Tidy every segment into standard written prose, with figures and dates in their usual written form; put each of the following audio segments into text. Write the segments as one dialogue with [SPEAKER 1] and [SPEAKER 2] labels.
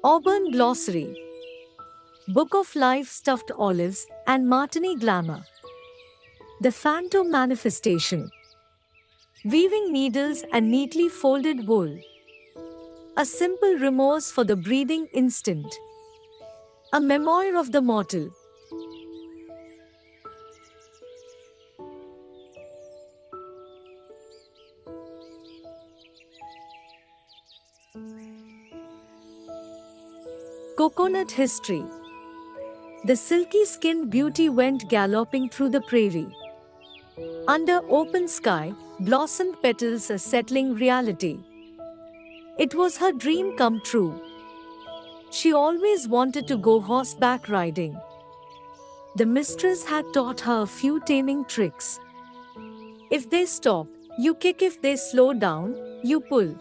[SPEAKER 1] Auburn Glossary, Book of Life Stuffed Olives and Martini Glamour. The Phantom Manifestation. Weaving needles and neatly folded wool. A simple remorse for the breathing instant. A memoir of the mortal. Coconut History. The silky skinned beauty went galloping through the prairie. Under open sky, blossomed petals a settling reality. It was her dream come true. She always wanted to go horseback riding. The mistress had taught her a few taming tricks. If they stop, you kick; if they slow down, you pull.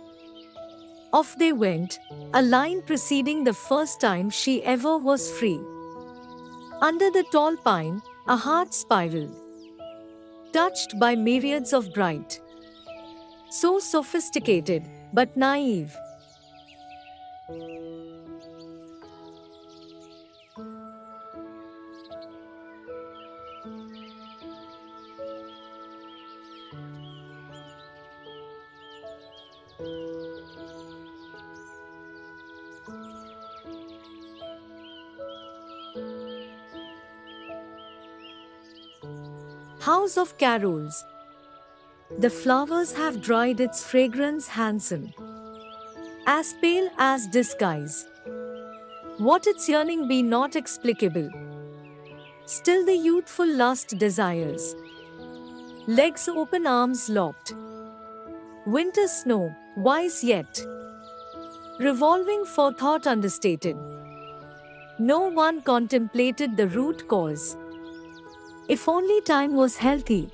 [SPEAKER 1] Off they went, a line preceding the first time she ever was free. Under the tall pine, a heart spiraled, touched by myriads of bright, so sophisticated, but naive. House of Carols. The flowers have dried its fragrance handsome, as pale as disguise. What its yearning be not explicable, still the youthful lust desires. Legs open, arms locked. Winter snow, wise yet revolving forethought understated. No one contemplated the root cause. If only time was healthy,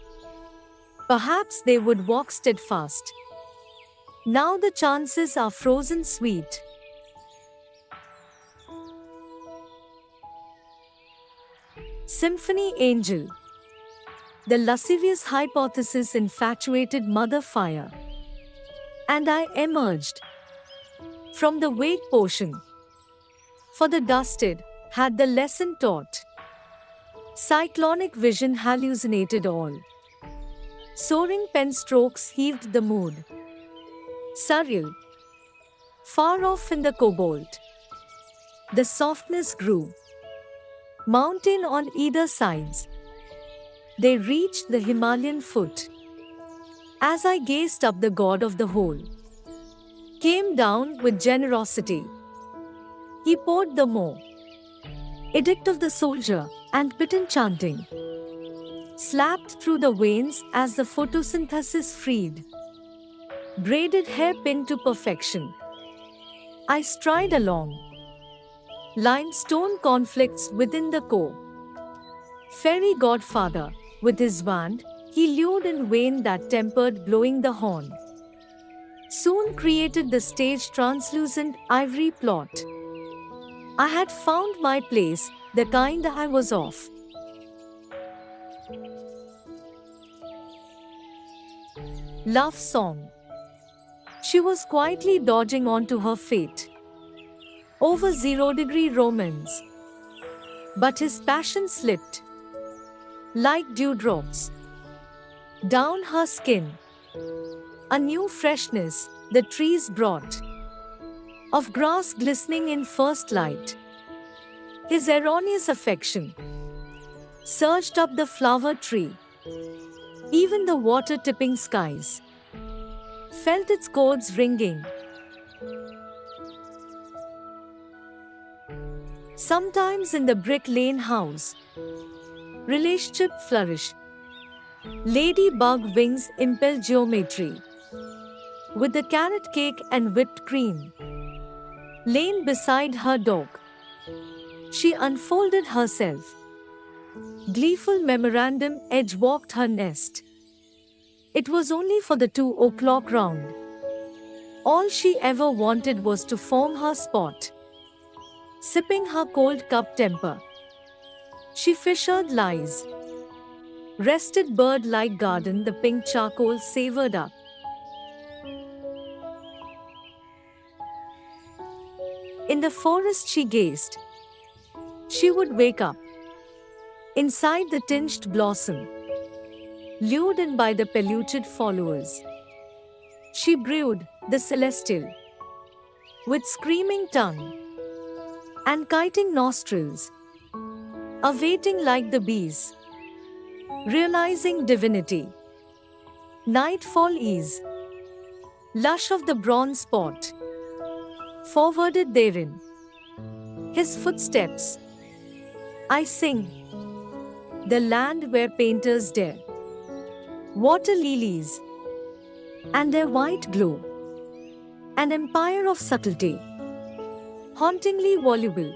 [SPEAKER 1] perhaps they would walk steadfast. Now the chances are frozen sweet. Symphony Angel. The lascivious hypothesis infatuated Mother Fire, and I emerged from the vague portion. For the dusted had the lesson taught. Cyclonic vision hallucinated all. Soaring pen strokes heaved the mood. Surreal. Far off in the cobalt, the softness grew. Mountain on either sides, they reached the Himalayan foot. As I gazed up, the god of the whole came down with generosity. He poured the more edict of the soldier, and bitten chanting slapped through the veins as the photosynthesis freed. Braided hairpin to perfection, I stride along. Limestone conflicts within the core. Fairy godfather, with his wand, he lured in vain that tempered blowing the horn. Soon created the stage translucent ivory plot. I had found my place, the kind I was of. Love song. She was quietly dodging onto her fate. Over 0-degree romance. But his passion slipped like dewdrops down her skin. A new freshness the trees brought, of grass glistening in first light. His erroneous affection surged up the flower tree. Even the water-tipping skies felt its chords ringing. Sometimes in the brick lane house, relationship flourish. Ladybug wings impel geometry. With the carrot cake and whipped cream laying beside her dog, she unfolded herself. Gleeful memorandum edge walked her nest. It was only for the 2 o'clock round. All she ever wanted was to form her spot. Sipping her cold cup temper, she fissured lies. Rested bird-like garden the pink charcoal savored up. In the forest she gazed. She would wake up. Inside the tinged blossom, lured in by the polluted followers. She brewed the celestial. With screaming tongue and kiting nostrils, awaiting like the bees, realizing divinity. Nightfall is lush of the bronze spot, forwarded therein. His footsteps, I sing, the land where painters dare. Water lilies, and their white glow, an empire of subtlety, hauntingly voluble.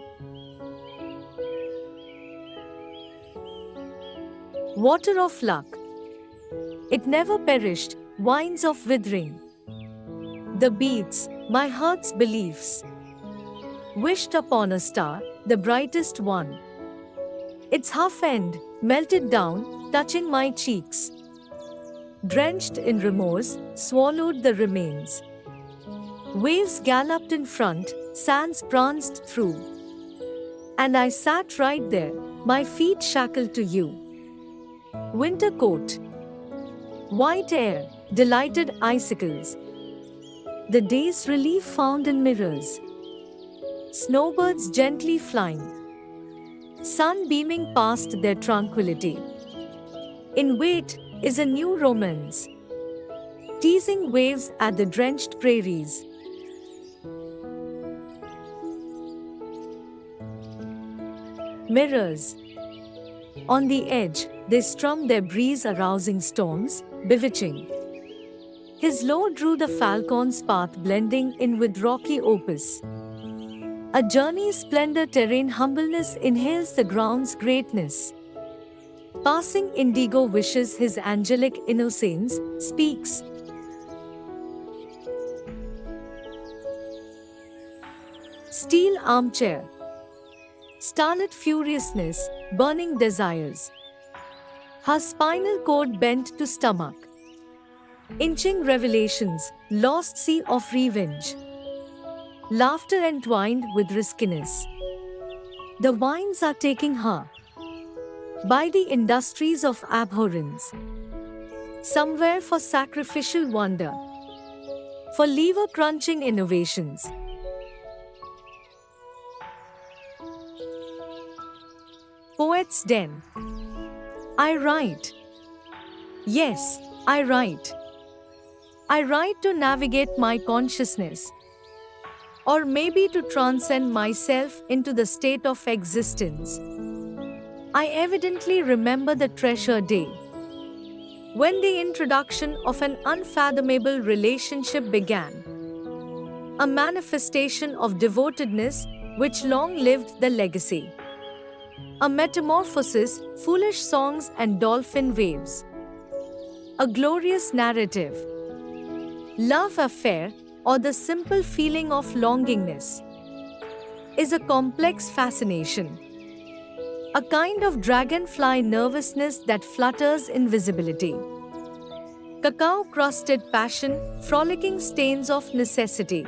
[SPEAKER 1] Water of luck, it never perished, wines of withering. The beads, my heart's beliefs, wished upon a star, the brightest one. Its half end melted down, touching my cheeks. Drenched in remorse, swallowed the remains. Waves galloped in front, sands pranced through. And I sat right there, my feet shackled to you. Winter coat, white air, delighted icicles. The day's relief found in mirrors. Snowbirds gently flying. Sun beaming past their tranquility. In wait is a new romance. Teasing waves at the drenched prairies. Mirrors. On the edge, they strum their breeze-arousing storms, bewitching. His low drew the falcon's path blending in with rocky opus. A journey's splendor terrain humbleness inhales the ground's greatness. Passing indigo wishes his angelic innocence, speaks. Steel armchair. Starlit furiousness, burning desires. Her spinal cord bent to stomach. Inching revelations, lost sea of revenge. Laughter entwined with riskiness. The winds are taking her by the industries of abhorrence. Somewhere for sacrificial wonder. For lever-crunching innovations. Poet's Den. I write. Yes, I write. I write to navigate my consciousness. Or maybe to transcend myself into the state of existence. I evidently remember the treasure day. When the introduction of an unfathomable relationship began. A manifestation of devotedness which long lived the legacy. A metamorphosis, foolish songs and dolphin waves. A glorious narrative. Love affair, or the simple feeling of longingness, is a complex fascination. A kind of dragonfly nervousness that flutters invisibility. Cacao-crusted passion, frolicking stains of necessity.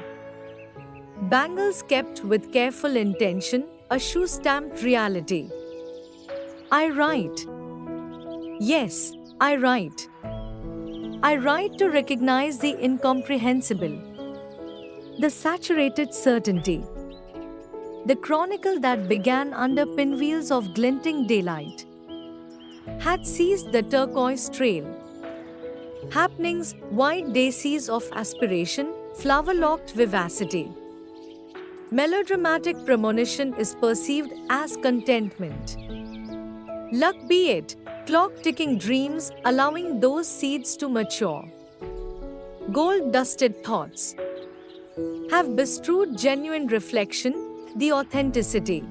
[SPEAKER 1] Bangles kept with careful intention, a shoe-stamped reality. I write. Yes, I write. I write to recognize the incomprehensible. The saturated certainty. The chronicle that began under pinwheels of glinting daylight had seized the turquoise trail. Happenings, wide daisies of aspiration, flower-locked vivacity. Melodramatic premonition is perceived as contentment. Luck be it, clock-ticking dreams allowing those seeds to mature. Gold-dusted thoughts have bestrewed genuine reflection, the authenticity.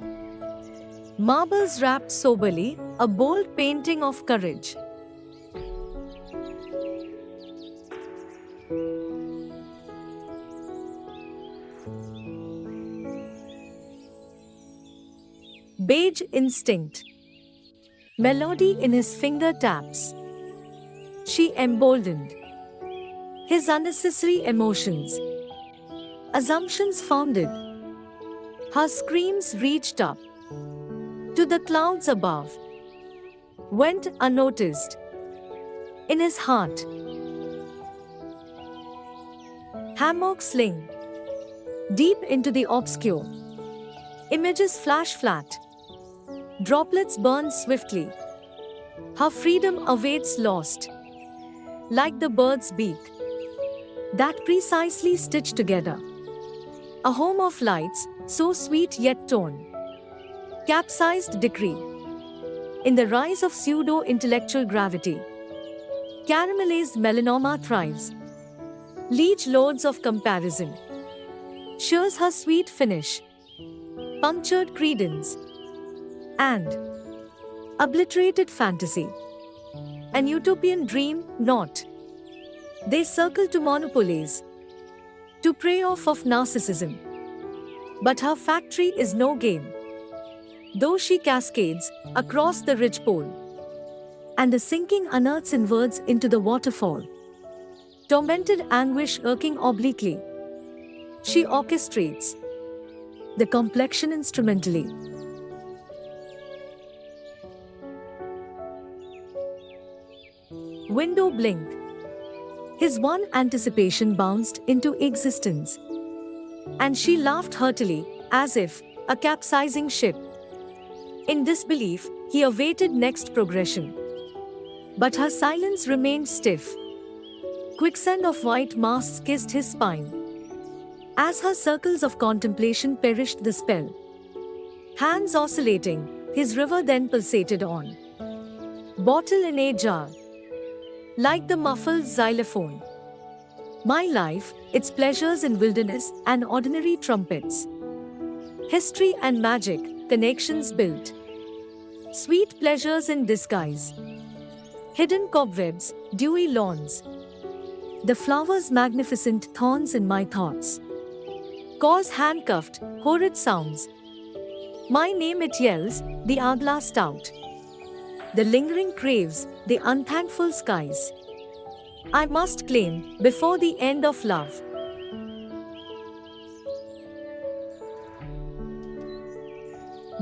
[SPEAKER 1] Marbles wrapped soberly, a bold painting of courage. Beige instinct. Melody in his finger taps. She emboldened his unnecessary emotions. Assumptions founded. Her screams reached up to the clouds above, went unnoticed in his heart. Hammock sling deep into the obscure. Images flash flat. Droplets burn swiftly. Her freedom awaits lost, like the bird's beak that precisely stitched together. A home of lights, so sweet yet torn. Capsized decree. In the rise of pseudo-intellectual gravity, caramelized melanoma thrives. Liege lords of comparison. Shares her sweet finish. Punctured credence. And obliterated fantasy. An utopian dream, not. They circle to monopolize, to prey off of narcissism. But her factory is no game, though she cascades across the ridgepole, and the sinking unearths inwards into the waterfall. Tormented anguish irking obliquely, she orchestrates the complexion instrumentally. Window blink. His one anticipation bounced into existence, and she laughed heartily, as if a capsizing ship. In disbelief, he awaited next progression. But her silence remained stiff. Quicksand of white masks kissed his spine. As her circles of contemplation perished the spell. Hands oscillating, his river then pulsated on. Bottle in a jar. Like the muffled xylophone. My life, its pleasures in wilderness and ordinary trumpets. History and magic, connections built. Sweet pleasures in disguise. Hidden cobwebs, dewy lawns. The flowers' magnificent thorns in my thoughts. Cause handcuffed, horrid sounds. My name it yells, the agla stout. The lingering craves, the unthankful skies. I must claim, before the end of love.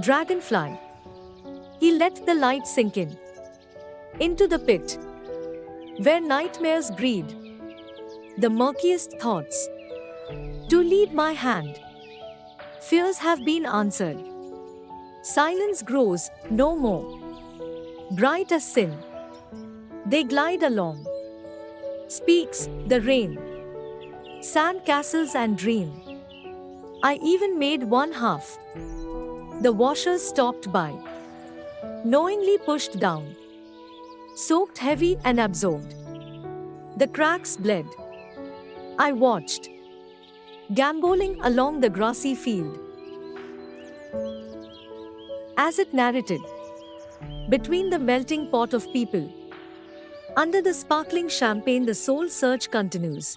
[SPEAKER 1] Dragonfly. He let the light sink in. Into the pit. Where nightmares breed. The murkiest thoughts. To lead my hand. Fears have been answered. Silence grows, no more. Bright as sin. They glide along. Speaks the rain. Sand castles and dream. I even made one half. The washers stopped by. Knowingly pushed down. Soaked heavy and absorbed. The cracks bled. I watched. Gamboling along the grassy field. As it narrated. Between the melting pot of people. Under the sparkling champagne the soul search continues.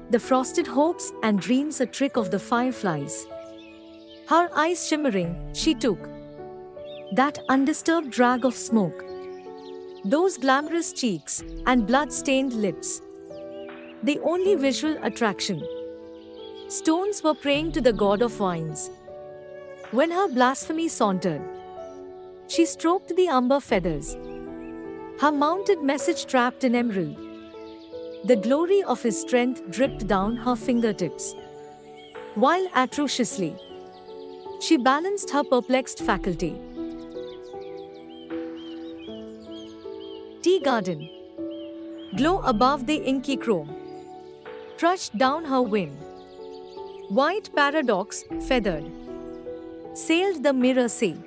[SPEAKER 1] The frosted hopes and dreams a trick of the fireflies. Her eyes shimmering, she took that undisturbed drag of smoke. Those glamorous cheeks and blood-stained lips. The only visual attraction. Stones were praying to the god of wines. When her blasphemy sauntered, she stroked the umber feathers. Her mounted message trapped in emerald. The glory of his strength dripped down her fingertips. While atrociously, she balanced her perplexed faculty. Tea garden. Glow above the inky chrome. Trudged down her wind. White paradox, feathered. Sailed the mirror sea.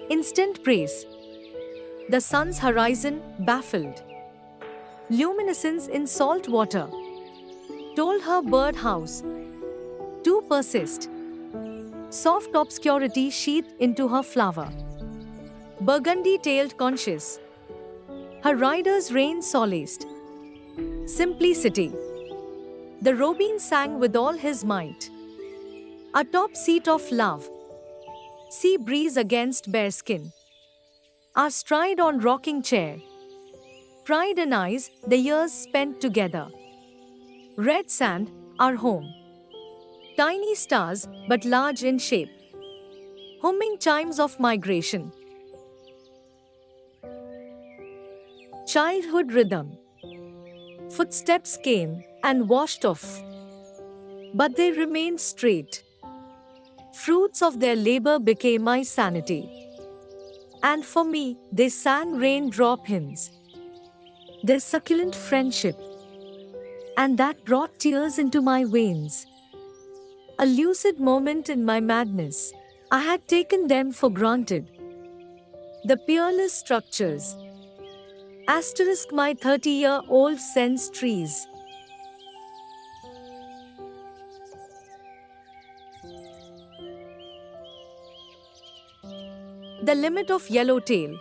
[SPEAKER 1] Instant praise. The sun's horizon, baffled. Luminescence in salt water. Told her birdhouse to persist. Soft obscurity sheathed into her flower. Burgundy-tailed conscious. Her rider's rein solaced. Simplicity. The robin sang with all his might. A top seat of love. Sea breeze against bearskin. Our stride on rocking chair. Pride and eyes, the years spent together. Red sand, our home. Tiny stars, but large in shape. Humming chimes of migration. Childhood rhythm. Footsteps came and washed off. But they remained straight. Fruits of their labor became my sanity. And for me, they sang raindrop hymns. Their succulent friendship. And that brought tears into my veins. A lucid moment in my madness. I had taken them for granted. The peerless structures. Asterisk my 30-year-old sense trees. The limit of yellowtail.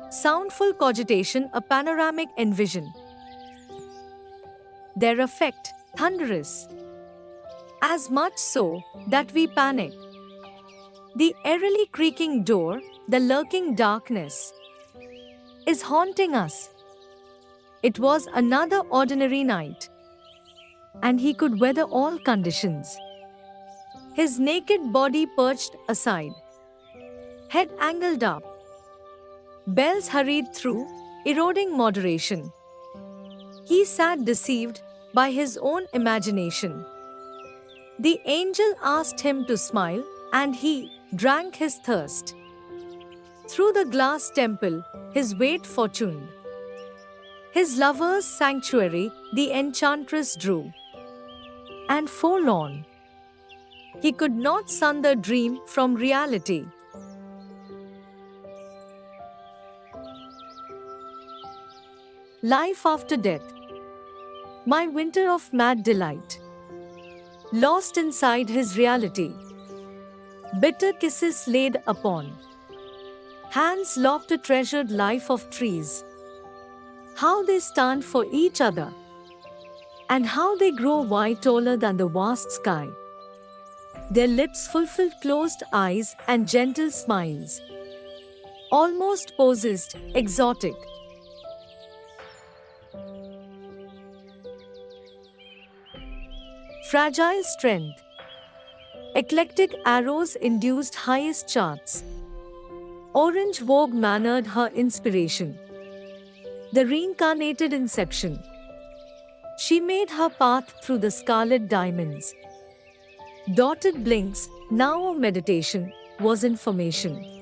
[SPEAKER 1] Soundful cogitation, a panoramic envision. Their effect, thunderous. As much so that we panic. The eerily creaking door, the lurking darkness, is haunting us. It was another ordinary night. And he could weather all conditions. His naked body perched aside. Head angled up. Bells hurried through, eroding moderation. He sat deceived by his own imagination. The angel asked him to smile, and he drank his thirst. Through the glass temple, his weight fortuned. His lover's sanctuary, the enchantress drew. And forlorn, he could not sunder dream from reality. Life after death. My winter of mad delight. Lost inside his reality. Bitter kisses laid upon. Hands locked a treasured life of trees. How they stand for each other. And how they grow wide taller than the vast sky. Their lips fulfill closed eyes and gentle smiles. Almost possessed, exotic. Fragile strength. Eclectic arrows induced highest charts. Orange Vogue mannered her inspiration. The reincarnated inception. She made her path through the scarlet diamonds. Dotted blinks, now a meditation, was information.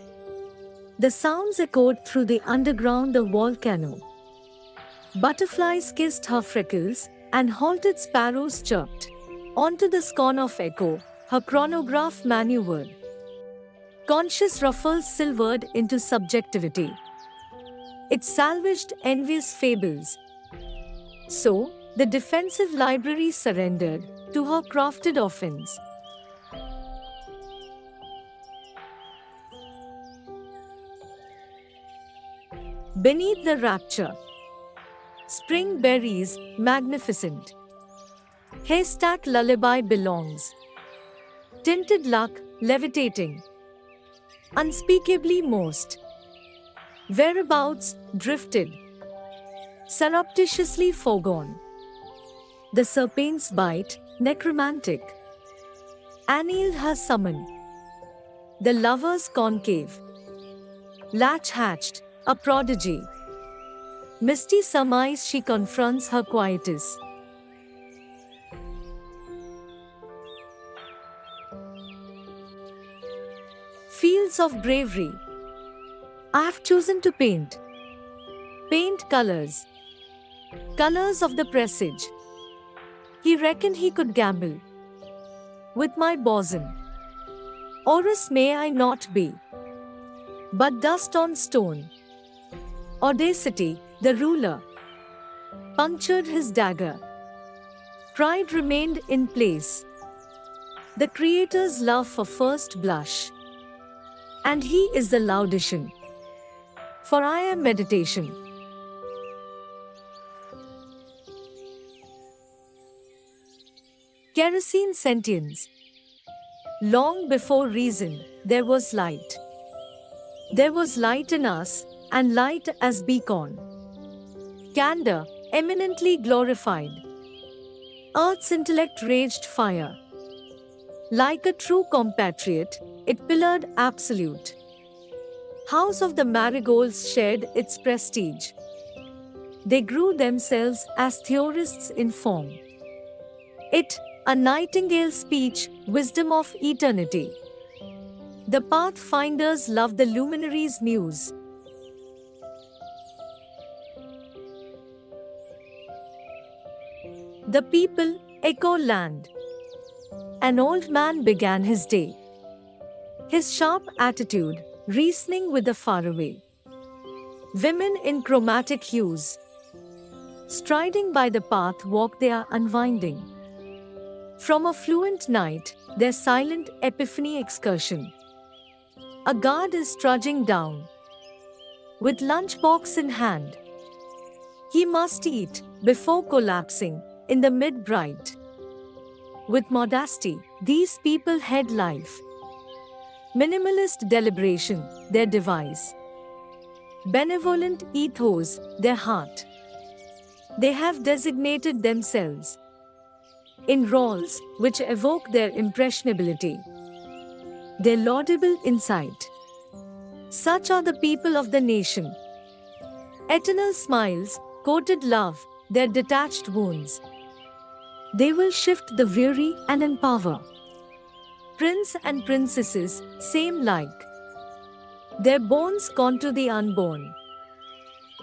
[SPEAKER 1] The sounds echoed through the underground of volcano. Butterflies kissed her freckles, and halted sparrows chirped. Onto the scorn of echo, her chronograph maneuvered. Conscious ruffles silvered into subjectivity. It salvaged envious fables. So, the defensive library surrendered to her crafted offense. Beneath the rapture. Spring berries, magnificent. Haystack lullaby belongs. Tinted luck, levitating. Unspeakably most. Whereabouts, drifted. Surreptitiously foregone. The serpent's bite, necromantic. Annealed her summon. The lover's concave. Latch hatched, a prodigy. Misty surmise she confronts her quietus. Fields of bravery. I have chosen to paint. Paint colors. Colors of the presage. He reckoned he could gamble. With my bosom. Orus may I not be. But dust on stone. Audacity, the ruler. Punctured his dagger. Pride remained in place. The Creator's love for first blush. And he is the Laodicean. For I am meditation. Kerosene sentience. Long before reason, there was light. There was light in us, and light as beacon. Candor, eminently glorified. Earth's intellect raged fire. Like a true compatriot, it pillared absolute. House of the Marigolds shared its prestige. They grew themselves as theorists in form. It, a nightingale speech, wisdom of eternity. The pathfinders loved the luminaries' muse. The people, echo land. An old man began his day. His sharp attitude, reasoning with the faraway. Women in chromatic hues. Striding by the path walk they are unwinding. From a fluent night, their silent epiphany excursion. A guard is trudging down. With lunchbox in hand. He must eat, before collapsing, in the mid-bright. With modesty, these people head life. Minimalist deliberation, their device. Benevolent ethos, their heart. They have designated themselves in roles which evoke their impressionability, their laudable insight. Such are the people of the nation. Eternal smiles, coated love, their detached wounds. They will shift the weary and empower. Prince and princesses, same like. Their bones contour the unborn.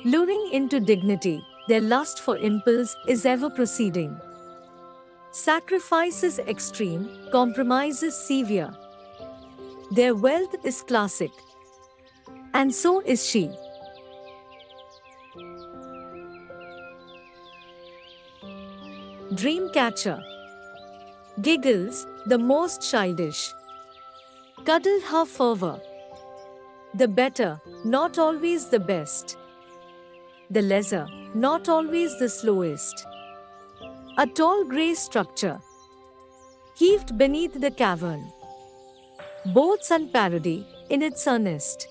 [SPEAKER 1] Luring into dignity, their lust for impulse is ever proceeding. Sacrifice is extreme, compromise is severe. Their wealth is classic. And so is she. Dreamcatcher. Giggles, the most childish. Cuddle her fervor. The better, not always the best. The lesser, not always the slowest. A tall grey structure. Heaved beneath the cavern. Boats and parody, in its earnest.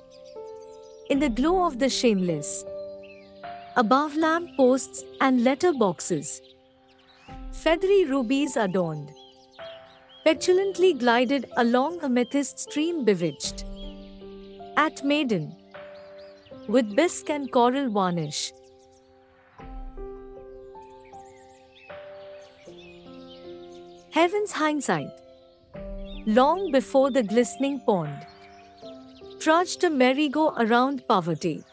[SPEAKER 1] In the glow of the shameless. Above lamp posts and letter boxes. Feathery rubies adorned. Petulantly glided along amethyst stream bewitched. At maiden. With bisque and coral varnish. Heaven's hindsight. Long before the glistening pond. Trudged a merry-go-around poverty.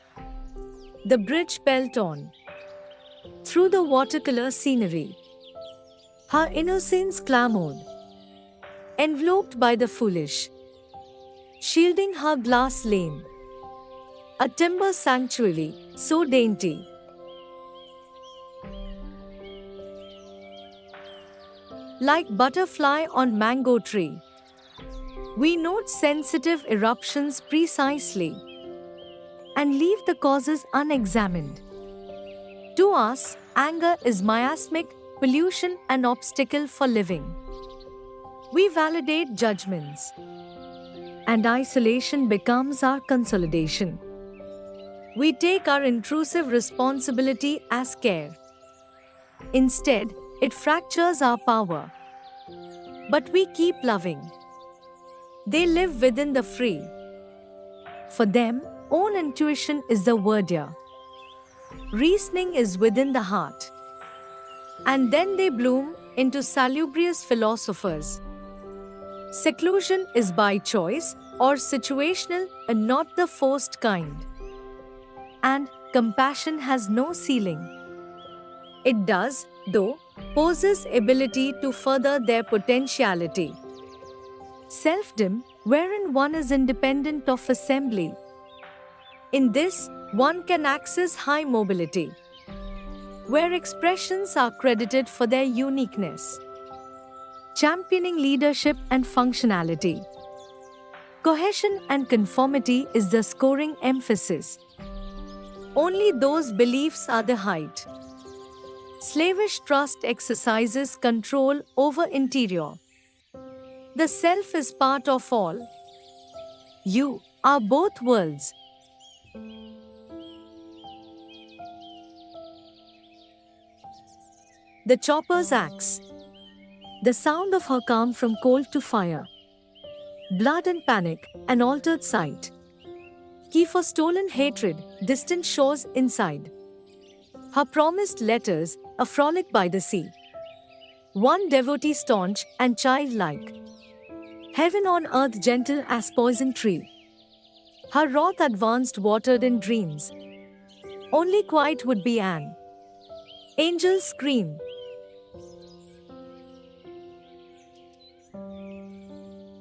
[SPEAKER 1] The bridge pelt on. Through the watercolor scenery. Her innocence clamored. Enveloped by the foolish. Shielding her glass lane. A timber sanctuary, so dainty. Like butterfly on mango tree. We note sensitive eruptions precisely. And leave the causes unexamined. To us, anger is miasmic, pollution an obstacle for living. We validate judgments. And isolation becomes our consolidation. We take our intrusive responsibility as care. Instead, it fractures our power. But we keep loving. They live within the free. For them, own intuition is the verdure. Reasoning is within the heart. And then they bloom into salubrious philosophers. Seclusion is by choice or situational and not the forced kind. And compassion has no ceiling. It does, though, possess ability to further their potentiality. Selfdom, wherein one is independent of assembly. In this, one can access high mobility, where expressions are credited for their uniqueness. Championing leadership and functionality. Cohesion and conformity is the scoring emphasis. Only those beliefs are the height. Slavish trust exercises control over interior. The self is part of all. You are both worlds. The chopper's axe. The sound of her calm from cold to fire. Blood and panic, an altered sight. Key for stolen hatred, distant shores inside. Her promised letters, a frolic by the sea. One devotee staunch and childlike. Heaven on earth gentle as poison tree. Her wrath advanced watered in dreams. Only quiet would be an angel's scream.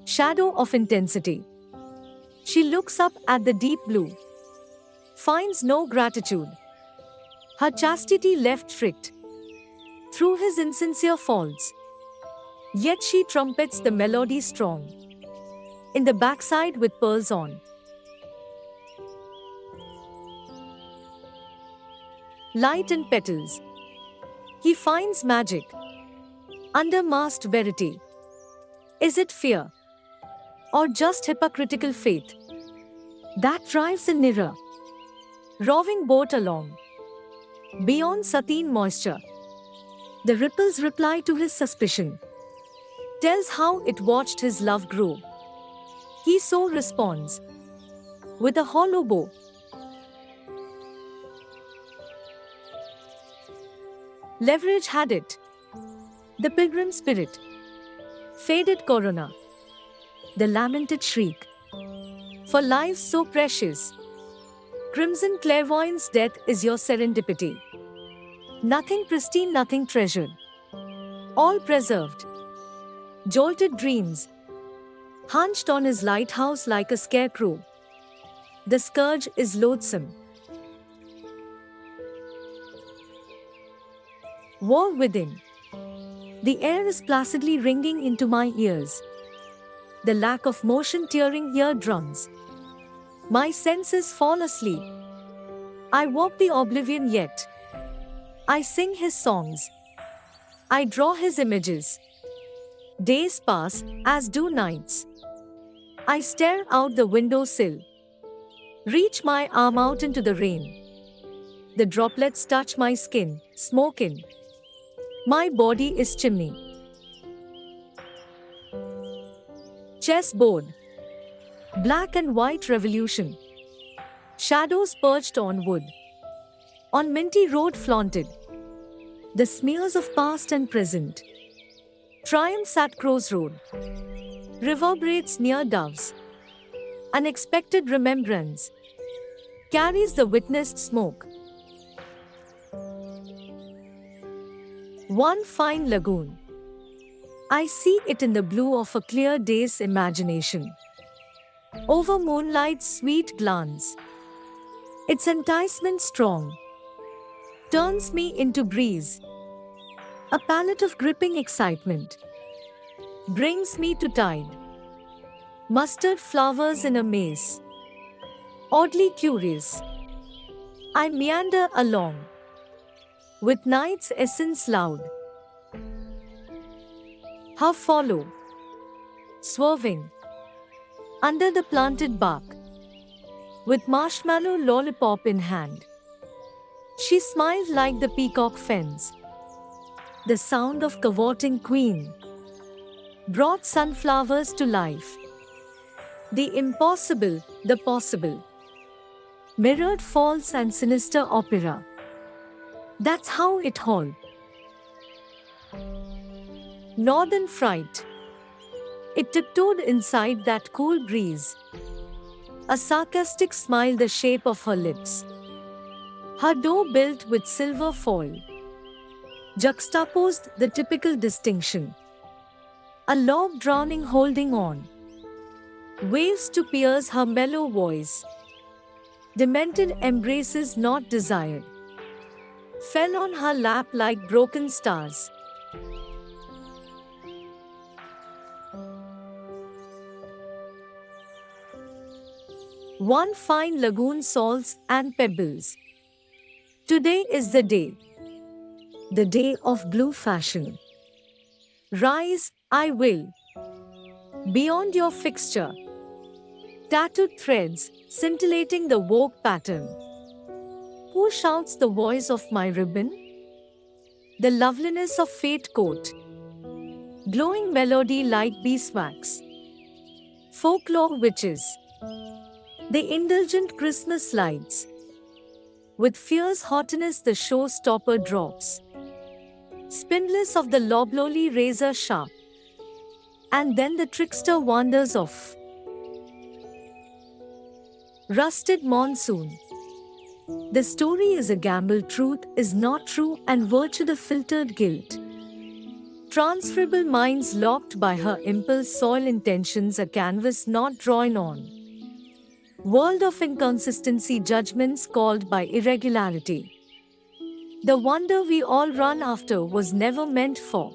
[SPEAKER 1] Shadow of intensity. She looks up at the deep blue. Finds no gratitude. Her chastity left tricked. Through his insincere faults. Yet she trumpets the melody strong. In the backside with pearls on. Light and petals. He finds magic. Under masked verity. Is it fear? Or just hypocritical faith? That drives a nearer. Rowing boat along. Beyond sateen moisture. The ripples reply to his suspicion. Tells how it watched his love grow. He so responds. With a hollow bow. Leverage had it. The pilgrim spirit. Faded corona. The lamented shriek. For lives so precious. Crimson clairvoyance death is your serendipity. Nothing pristine, nothing treasured. All preserved. Jolted dreams. Hunched on his lighthouse like a scarecrow. The scourge is loathsome. War within. The air is placidly ringing into my ears. The lack of motion tearing eardrums. My senses fall asleep. I walk the oblivion yet. I sing his songs. I draw his images. Days pass, as do nights. I stare out the windowsill. Reach my arm out into the rain. The droplets touch my skin, smoking. My body is chimney. Chessboard. Black and white revolution. Shadows perched on wood. On minty road flaunted. The smears of past and present. Triumphs at crossroad. Reverberates near doves. Unexpected remembrance. Carries the witnessed smoke. One fine lagoon. I see it in the blue of a clear day's imagination. Over moonlight's sweet glance. Its enticement strong. Turns me into breeze. A palette of gripping excitement. Brings me to tide. Mustard flowers in a maze. Oddly curious. I meander along. With night's essence loud. How follow. Swerving. Under the planted bark. With marshmallow lollipop in hand. She smiled like the peacock fence. The sound of cavorting queen. Brought sunflowers to life. The impossible, the possible. Mirrored false and sinister opera. That's how it all. Northern fright. It tiptoed inside that cool breeze. A sarcastic smile the shape of her lips. Her door built with silver foil. Juxtaposed the typical distinction. A log drowning holding on. Waves to pierce her mellow voice. Demented embraces not desired. Fell on her lap like broken stars. One fine lagoon salts and pebbles. Today is the day. The day of blue fashion. Rise, I will. Beyond your fixture. Tattooed threads, scintillating the woke pattern. Who shouts the voice of my ribbon? The loveliness of fate coat. glowing melody like beeswax. Folklore witches. The indulgent Christmas lights. With fierce hotness the showstopper drops. Spindless of the loblolly razor sharp. And then the trickster wanders off. Rusted monsoon. The story is a gamble, truth is not true, and virtue the filtered guilt. Transferable minds locked by her impulse, soil intentions, a canvas not drawn on. World of inconsistency, judgments called by irregularity. The wonder we all run after was never meant for.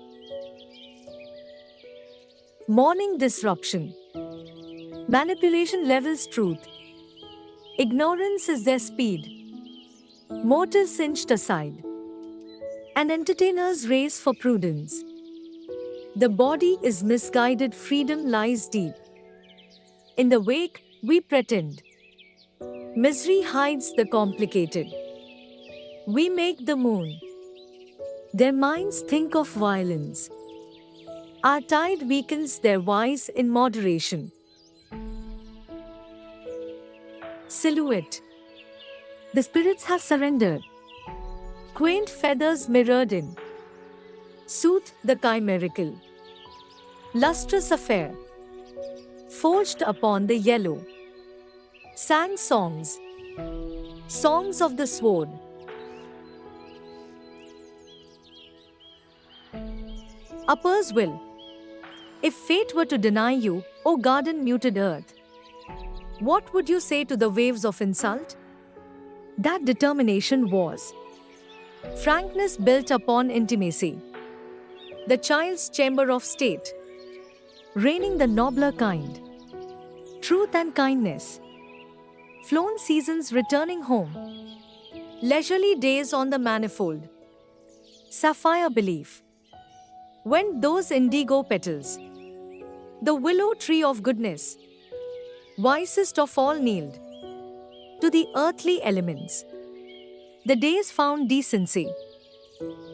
[SPEAKER 1] Morning disruption. Manipulation levels truth. Ignorance is their speed. Motives cinched aside. And entertainers race for prudence. The body is misguided, freedom lies deep. In the wake, we pretend. Misery hides the complicated. We make the moon. Their minds think of violence. Our tide weakens their wise in moderation. Silhouette. The spirits have surrendered. Quaint feathers mirrored in. Soothe the chimerical. Lustrous affair. Forged upon the yellow. Sang songs. Songs of the sword. Upper's will. If fate were to deny you, O garden muted earth, what would you say to the waves of insult? That determination was frankness built upon intimacy. The child's chamber of state, reigning the nobler kind. Truth and kindness. Flown seasons returning home. Leisurely days on the manifold. Sapphire belief. Went those indigo petals. The willow tree of goodness. Wisest of all kneeled. To the earthly elements. The days found decency.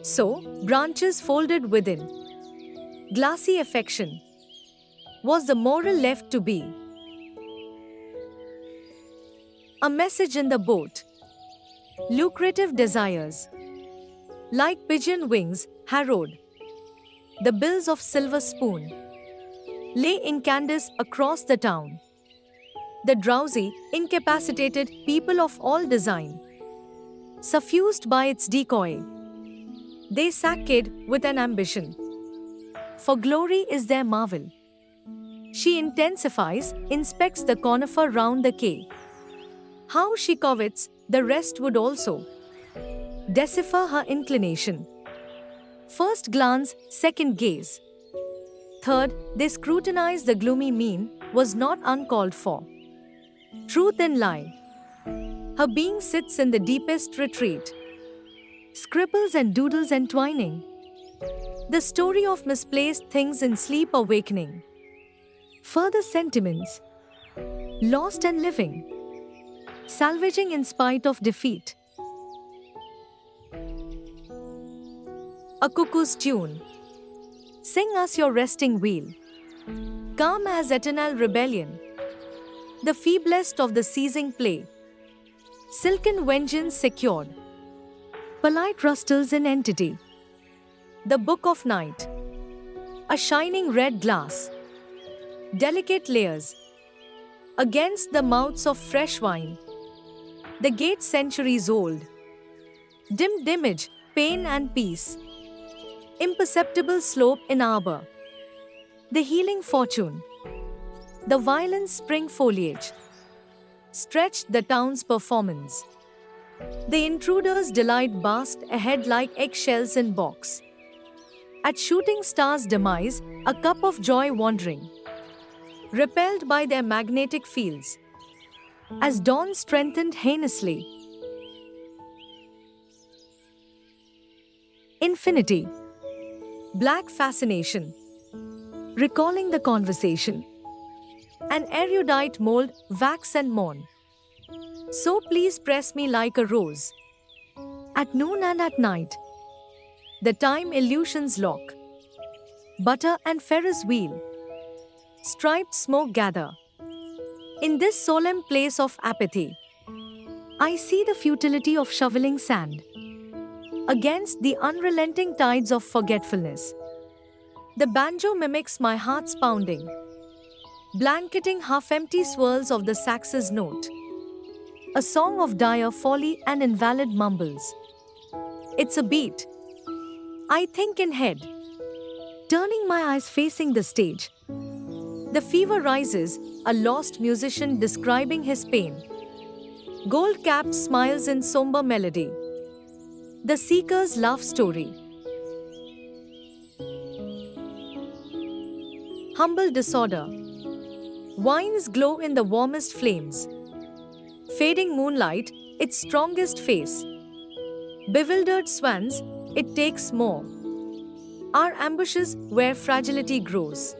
[SPEAKER 1] So, branches folded within. Glassy affection. Was the moral left to be? A message in the boat. Lucrative desires. Like pigeon wings, harrowed. The bills of silver spoon. Lay incandescent across the town. The drowsy, incapacitated people of all design. Suffused by its decoy. They saccade with an ambition. For glory is their marvel. She intensifies, inspects the conifer round the quay. How she covets, the rest would also decipher her inclination. First glance, second gaze. Third, they scrutinize the gloomy mien, was not uncalled for. Truth and lie. Her being sits in the deepest retreat. Scribbles and doodles entwining. The story of misplaced things in sleep awakening. Further sentiments. Lost and living. Salvaging in spite of defeat. A cuckoo's tune. Sing us your resting wheel. Calm as eternal rebellion. The feeblest of the ceasing play. Silken vengeance secured. Polite rustles in entity. The book of night. A shining red glass. Delicate layers. Against the mouths of fresh wine. The gate centuries old. Dimmed image, pain and peace. Imperceptible slope in arbor. The healing fortune. The violent spring foliage. Stretched the town's performance. The intruder's delight basked ahead like eggshells in box. At shooting stars' demise, a cup of joy wandering. Repelled by their magnetic fields. As dawn strengthened heinously. Infinity. Black fascination. Recalling the conversation. An erudite mold, wax and mourn. So please press me like a rose. At noon and at night. The time illusions lock. butter and Ferris wheel. Striped smoke gather. In this solemn place of apathy, I see the futility of shoveling sand against the unrelenting tides of forgetfulness. The banjo mimics my heart's pounding, blanketing half-empty swirls of the sax's note. A song of dire folly and invalid mumbles. It's a beat. I think in head, turning my eyes facing the stage. The fever rises, a lost musician describing his pain. Gold-capped smiles in somber melody. The seeker's love story. Humble disorder. Wines glow in the warmest flames. Fading moonlight, its strongest face. Bewildered swans, it takes more. Our ambushes where fragility grows.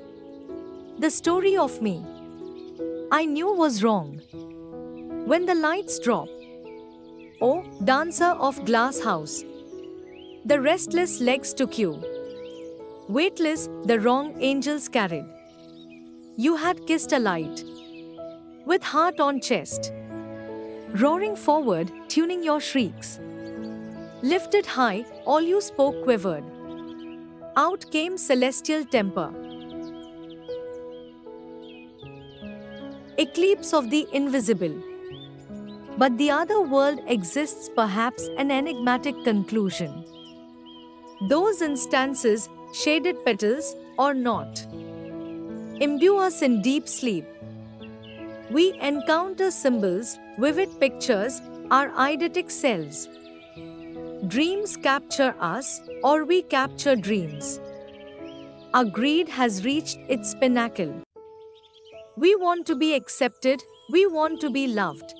[SPEAKER 1] The story of me I knew was wrong. When the lights drop, oh, dancer of glass house, the restless legs took you. Weightless, the wrong angels carried. You had kissed a light, with heart on chest. Roaring forward, tuning your shrieks. Lifted high, all you spoke quivered. Out came celestial temper. Eclipse of the invisible. But the other world exists, perhaps an enigmatic conclusion. Those instances, shaded petals or not, imbue us in deep sleep. We encounter symbols, vivid pictures, our eidetic selves. Dreams capture us, or we capture dreams. Our greed has reached its pinnacle. We want to be accepted, we want to be loved.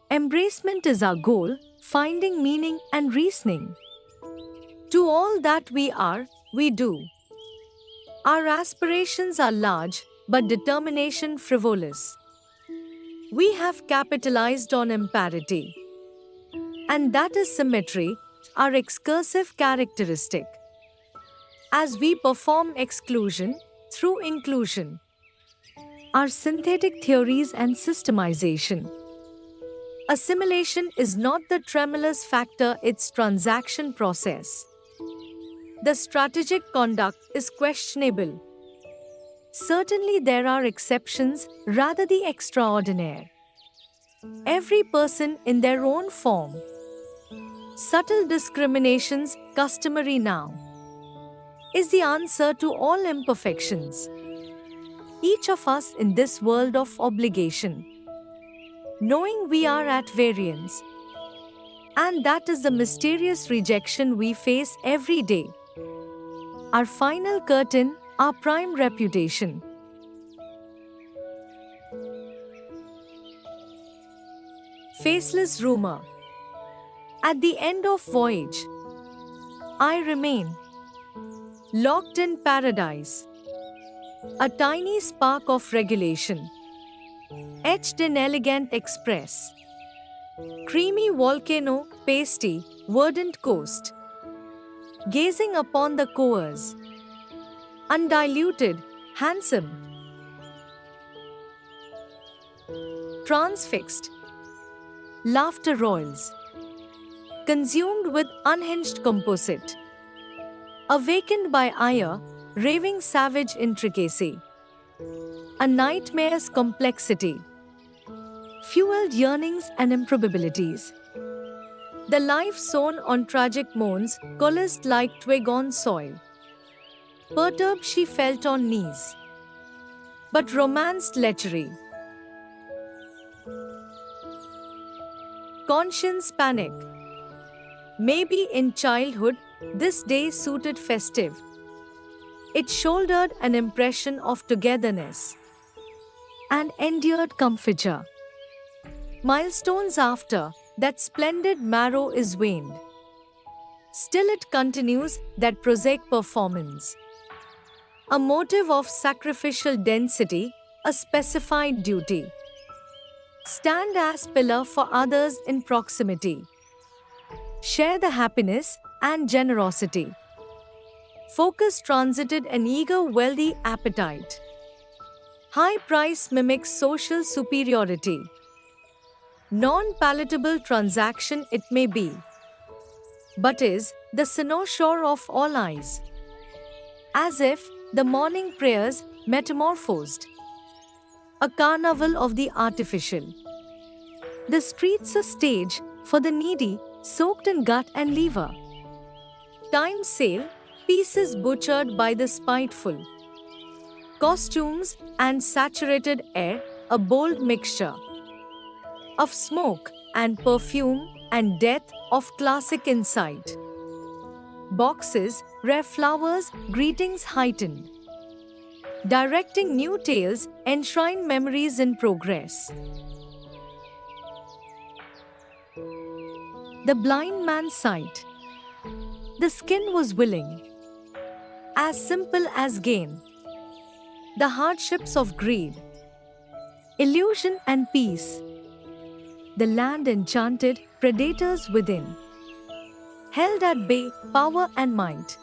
[SPEAKER 1] Embracement is our goal, finding meaning and reasoning. To all that we are, we do. Our aspirations are large, but determination frivolous. We have capitalized on imparity. And that is symmetry, our excursive characteristic. As we perform exclusion through inclusion, our synthetic theories and systemization. Assimilation is not the tremulous factor, its transaction process. The strategic conduct is questionable. Certainly there are exceptions, rather the extraordinaire. Every person in their own form. Subtle discriminations, customary now, is the answer to all imperfections. Each of us in this world of obligation, knowing we are at variance. And that is the mysterious rejection we face every day. Our final curtain, our prime reputation. Faceless rumor. At the end of voyage, I remain locked in paradise. A tiny spark of regulation, etched in elegant express. Creamy volcano, pasty, verdant coast. Gazing upon the coers. Undiluted, handsome. Transfixed. Laughter royals. Consumed with unhinged composite. Awakened by ire, raving savage intricacy. A nightmare's complexity. Fueled yearnings and improbabilities. The life sown on tragic moans, coalesced like twig on soil. Perturbed she felt on knees. But romanced lechery. Conscience panic. Maybe in childhood, this day suited festive. It shouldered an impression of togetherness and endured comfiture. Milestones after, that splendid marrow is waned. Still it continues, that prosaic performance. A motive of sacrificial density, a specified duty. Stand as pillar for others in proximity. Share the happiness and generosity. Focus transited an eager, wealthy appetite. High price mimics social superiority. Non-palatable transaction it may be, but is the cynosure of all eyes. As if the morning prayers metamorphosed. A carnival of the artificial. The streets a stage for the needy, soaked in gut and liver. Time sale, pieces butchered by the spiteful. Costumes and saturated air, a bold mixture of smoke and perfume and death of classic insight. Boxes, rare flowers, greetings heightened. Directing new tales, enshrine memories in progress. The blind man's sight. The skin was willing. As simple as gain. The hardships of greed. Illusion and peace. The land enchanted, predators within. Held at bay, power and might.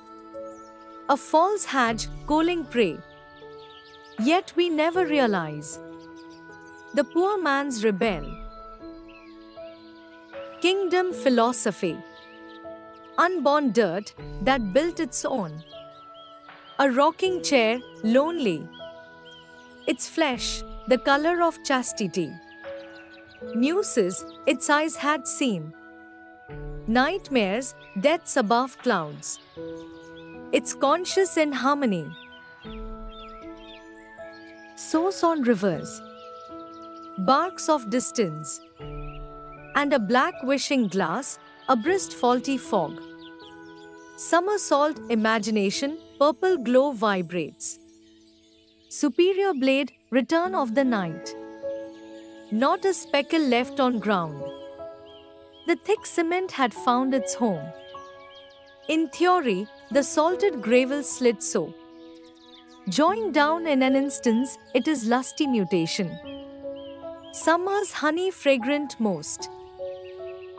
[SPEAKER 1] A false hedge, calling prey. Yet we never realize. The poor man's rebel. Kingdom philosophy. Unborn dirt that built its own. A rocking chair, lonely. Its flesh, the color of chastity. Nooses, its eyes had seen. Nightmares, deaths above clouds. Its conscious in harmony. Source on rivers. Barks of distance. And a black wishing glass, abreast faulty fog. Somersault imagination, purple glow vibrates. Superior blade, return of the night. Not a speckle left on ground. The thick cement had found its home. In theory, the salted gravel slid so. Joined down in an instant, it is lusty mutation. Summer's honey fragrant most.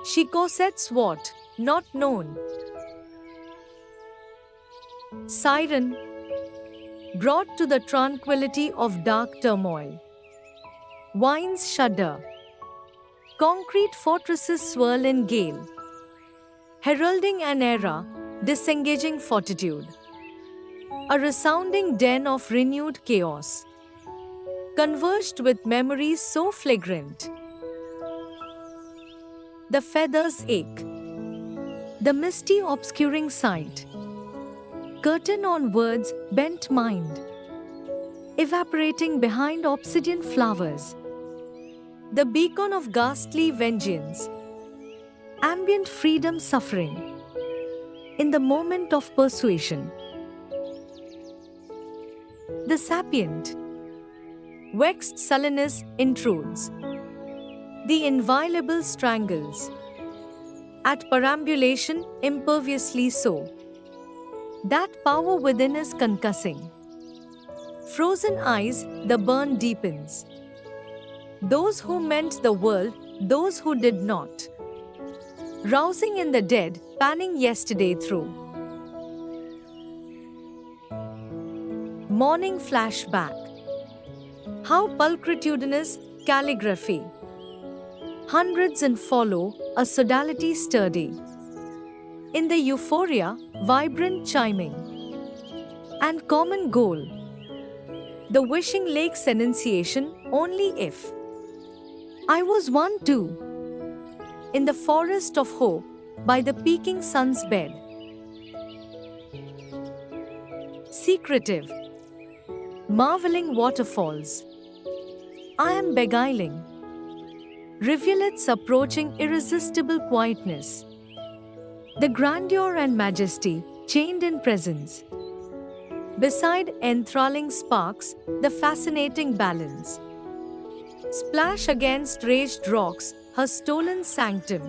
[SPEAKER 1] She corsets what, not known. Siren, brought to the tranquility of dark turmoil. Winds shudder. Concrete fortresses swirl in gale. Heralding an era, disengaging fortitude. A resounding den of renewed chaos. Converged with memories so flagrant. The feathers ache. The misty obscuring sight. Curtain on words, bent mind. Evaporating behind obsidian flowers. The beacon of ghastly vengeance. Ambient freedom suffering. In the moment of persuasion. The sapient. Vexed sullenness intrudes. The inviolable strangles. At perambulation, imperviously so. That power within is concussing. Frozen eyes, the burn deepens. Those who meant the world, those who did not. Rousing in the dead, panning yesterday through. Morning flashback. How pulchritudinous calligraphy. Hundreds in follow, a sodality sturdy. In the euphoria, vibrant chiming. And common goal. The wishing lake's enunciation, only if. I was one too. In the forest of hope, by the peaking sun's bed. Secretive. Marveling waterfalls. I am beguiling. Rivulets approaching irresistible quietness. The grandeur and majesty, chained in presence. Beside enthralling sparks, the fascinating balance. Splash against raged rocks, her stolen sanctum.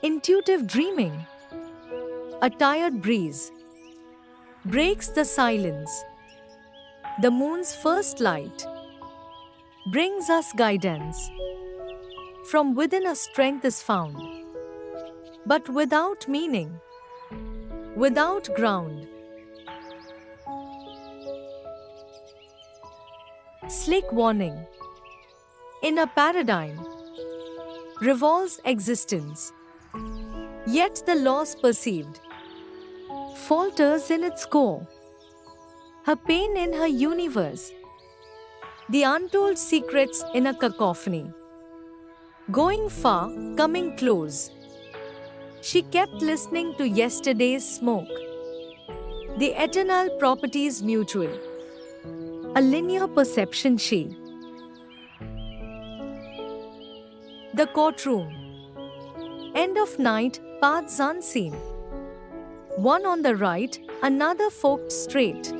[SPEAKER 1] Intuitive dreaming. A tired breeze breaks the silence. The moon's first light brings us guidance. From within a strength is found. but without meaning, without ground. Slick warning. In a paradigm revolves existence, yet the loss perceived falters in its core. Her pain in her universe, the untold secrets in a cacophony. Going far, coming close. She kept listening to yesterday's smoke. The eternal properties mutual. A linear perception she. The courtroom. End of night, paths unseen. One on the right, another forked straight.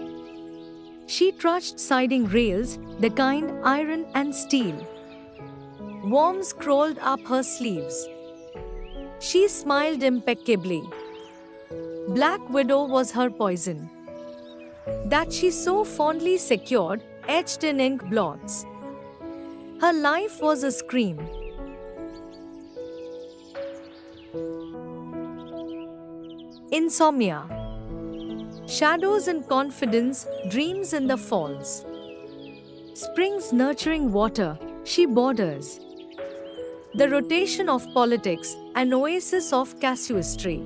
[SPEAKER 1] She trudged siding rails, the kind iron and steel. Worms crawled up her sleeves. She smiled impeccably. Black widow was her poison, that she so fondly secured, etched in ink blots. Her life was a scream. Insomnia. Shadows in confidence, dreams in the falls. Spring's nurturing water, she borders. The rotation of politics, an oasis of casuistry.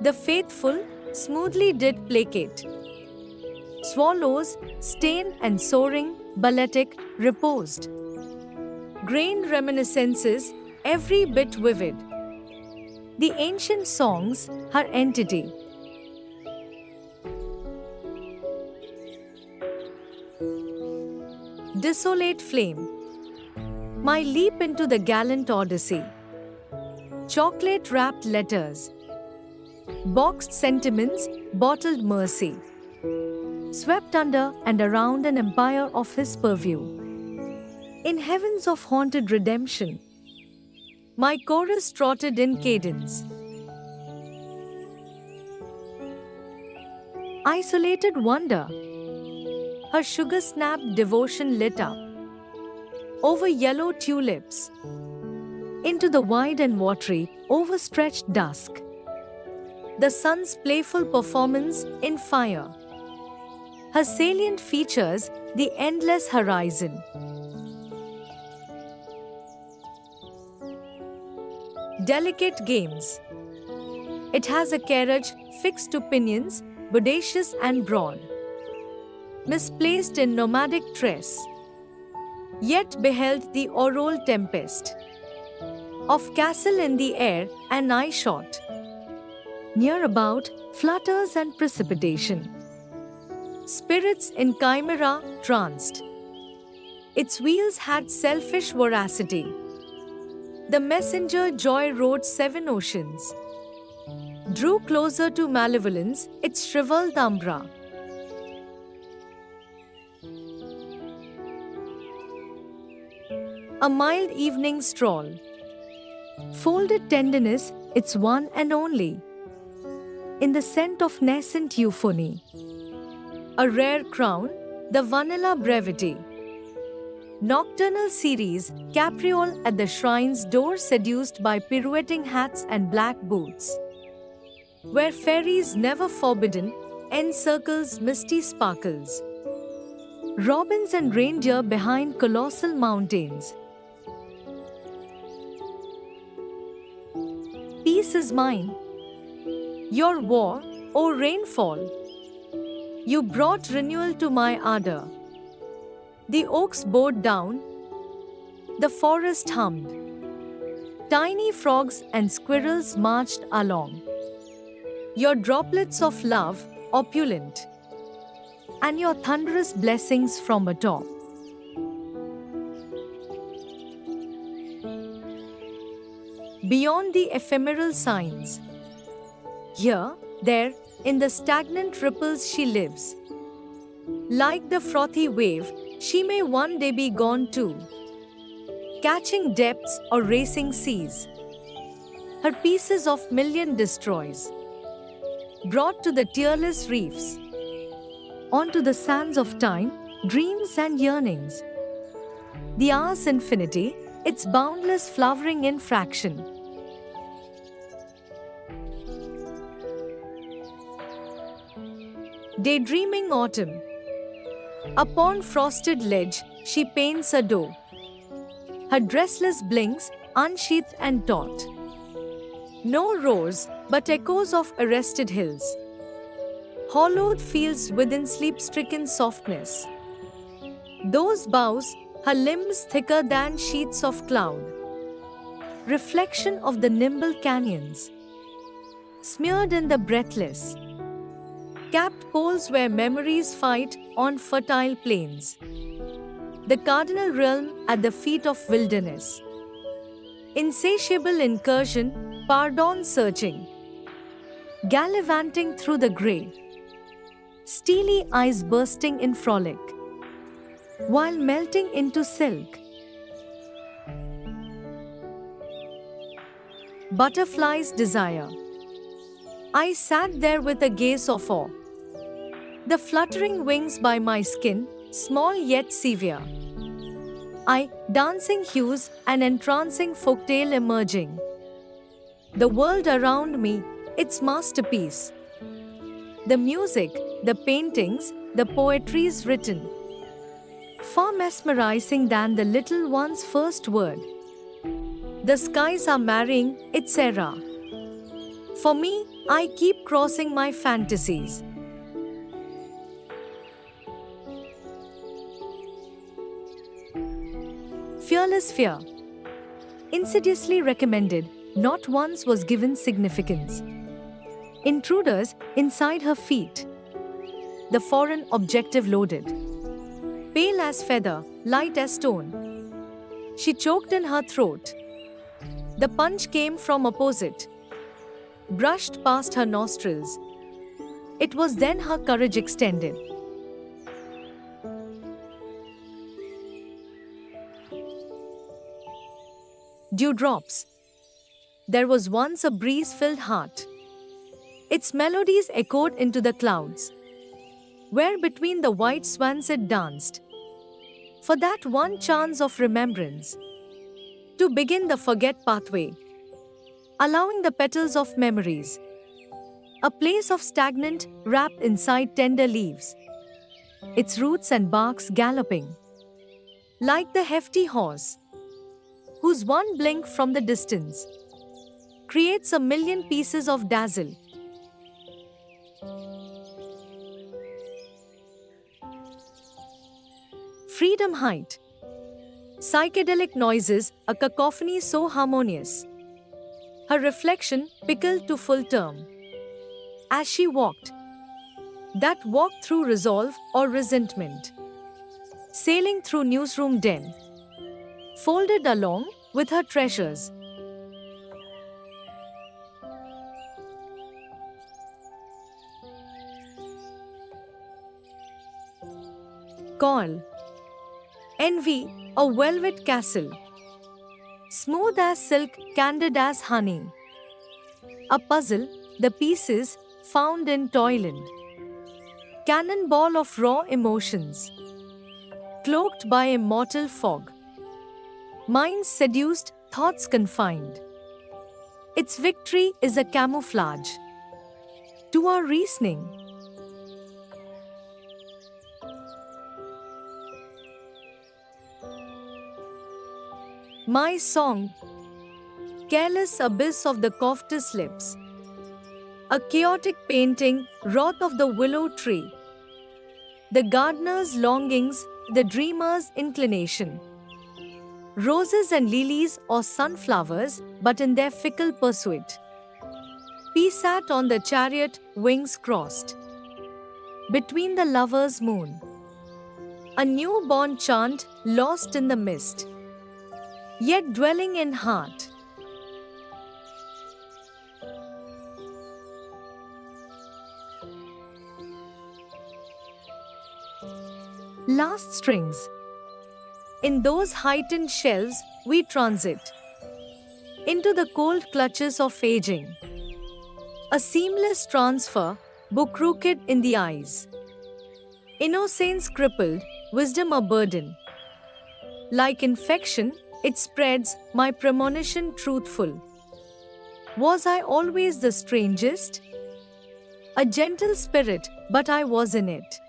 [SPEAKER 1] The faithful, smoothly did placate. Swallows, stained and soaring, balletic, reposed. Grained reminiscences, every bit vivid. The ancient songs, her entity. Desolate flame. My leap into the gallant odyssey. Chocolate-wrapped letters. Boxed sentiments, bottled mercy. Swept under and around an empire of his purview. In heavens of haunted redemption, my chorus trotted in cadence. Isolated wonder. Her sugar-snapped devotion lit up. Over yellow tulips. Into the wide and watery, overstretched dusk. The sun's playful performance in fire. Her salient features, the endless horizon. Delicate games. It has a carriage fixed to pinions, bodacious and broad. Misplaced in nomadic tress. Yet beheld the auroral tempest. Of castle in the air, an eye shot. Near about, flutters and precipitation. Spirits in chimera, tranced. Its wheels had selfish voracity. The messenger joy rode 7 oceans. Drew closer to malevolence, its shriveled umbra. A mild evening stroll. Folded tenderness, its one and only. In the scent of nascent euphony. A rare crown, the vanilla brevity. Nocturnal series, capriole at the shrine's door seduced by pirouetting hats and black boots. Where fairies never forbidden, encircles misty sparkles. Robins and reindeer behind colossal mountains. Peace is mine. Your war, O rainfall. You brought renewal to my ardor. The oaks bowed down. The forest hummed. Tiny frogs and squirrels marched along. Your droplets of love, opulent. And your thunderous blessings from atop. Beyond the ephemeral signs. Here, there, in the stagnant ripples she lives. Like the frothy wave, she may one day be gone too. Catching depths or racing seas. Her pieces of million destroys. Brought to the tearless reefs. Onto the sands of time, dreams and yearnings. The hour's infinity, its boundless flowering in fraction. Daydreaming autumn. Upon frosted ledge, she paints a doe. Her dressless blinks, unsheathed and taut. No roars, but echoes of arrested hills. Hollowed fields within sleep-stricken softness. Those boughs, her limbs thicker than sheets of cloud. Reflection of the nimble canyons. Smeared in the breathless. Capped poles where memories fight on fertile plains. The cardinal realm at the feet of wilderness. Insatiable incursion, pardon searching. Gallivanting through the grey. Steely eyes bursting in frolic. While melting into silk. Butterfly's desire. I sat there with a gaze of awe. The fluttering wings by my skin, small yet severe. I, dancing hues, an entrancing folktale emerging. The world around me, its masterpiece. The music, the paintings, the poetries written. Far mesmerizing than the little one's first word. The skies are marrying its era. For me, I keep crossing my fantasies. Fearless fear. Insidiously recommended, not once was given significance. Intruders inside her feet. The foreign objective loaded. Pale as feather, light as stone. She choked in her throat. The punch came from opposite. Brushed past her nostrils. It was then her courage extended. Dewdrops. There was once a breeze-filled heart. Its melodies echoed into the clouds, where between the white swans it danced. For that one chance of remembrance, to begin the forget pathway, allowing the petals of memories, a place of stagnant, wrapped inside tender leaves, its roots and barks galloping, like the hefty horse, whose one blink from the distance creates a million pieces of dazzle. Freedom Height. Psychedelic noises, a cacophony so harmonious. Her reflection pickled to full term. As she walked, that walked through resolve or resentment. Sailing through newsroom den. Folded along with her treasures. Call. Envy, a velvet castle. Smooth as silk, candid as honey. A puzzle, the pieces found in Toyland. Cannonball of raw emotions. Cloaked by a mortal fog. Minds seduced, thoughts confined. Its victory is a camouflage to our reasoning. My song. Careless abyss of the coftus lips. A chaotic painting, wrath of the willow tree. The gardener's longings, the dreamer's inclination. Roses and lilies or sunflowers, but in their fickle pursuit. Peace sat on the chariot, wings crossed. Between the lovers' moon. A newborn chant, lost in the mist. Yet dwelling in heart. Last strings. In those heightened shelves, we transit into the cold clutches of aging. A seamless transfer, book crooked in the eyes. Innocence crippled, wisdom a burden. Like infection, it spreads, my premonition truthful. Was I always the strangest? A gentle spirit, but I was in it.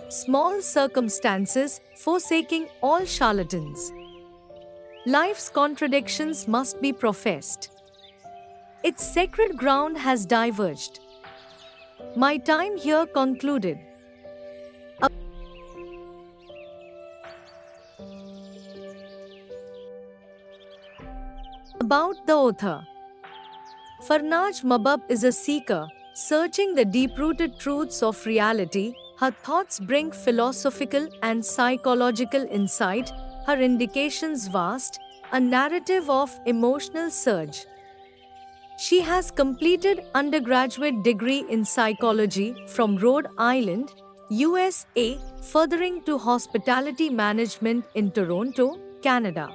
[SPEAKER 1] Small circumstances forsaking all charlatans. Life's contradictions must be professed. Its sacred ground has diverged. My time here concluded. About the author. Farnaz Mabab is a seeker, searching the deep-rooted truths of reality. Her thoughts bring philosophical and psychological insight, her indications vast, a narrative of emotional surge. She has completed undergraduate degree in psychology from Rhode Island, USA, furthering to hospitality management in Toronto, Canada.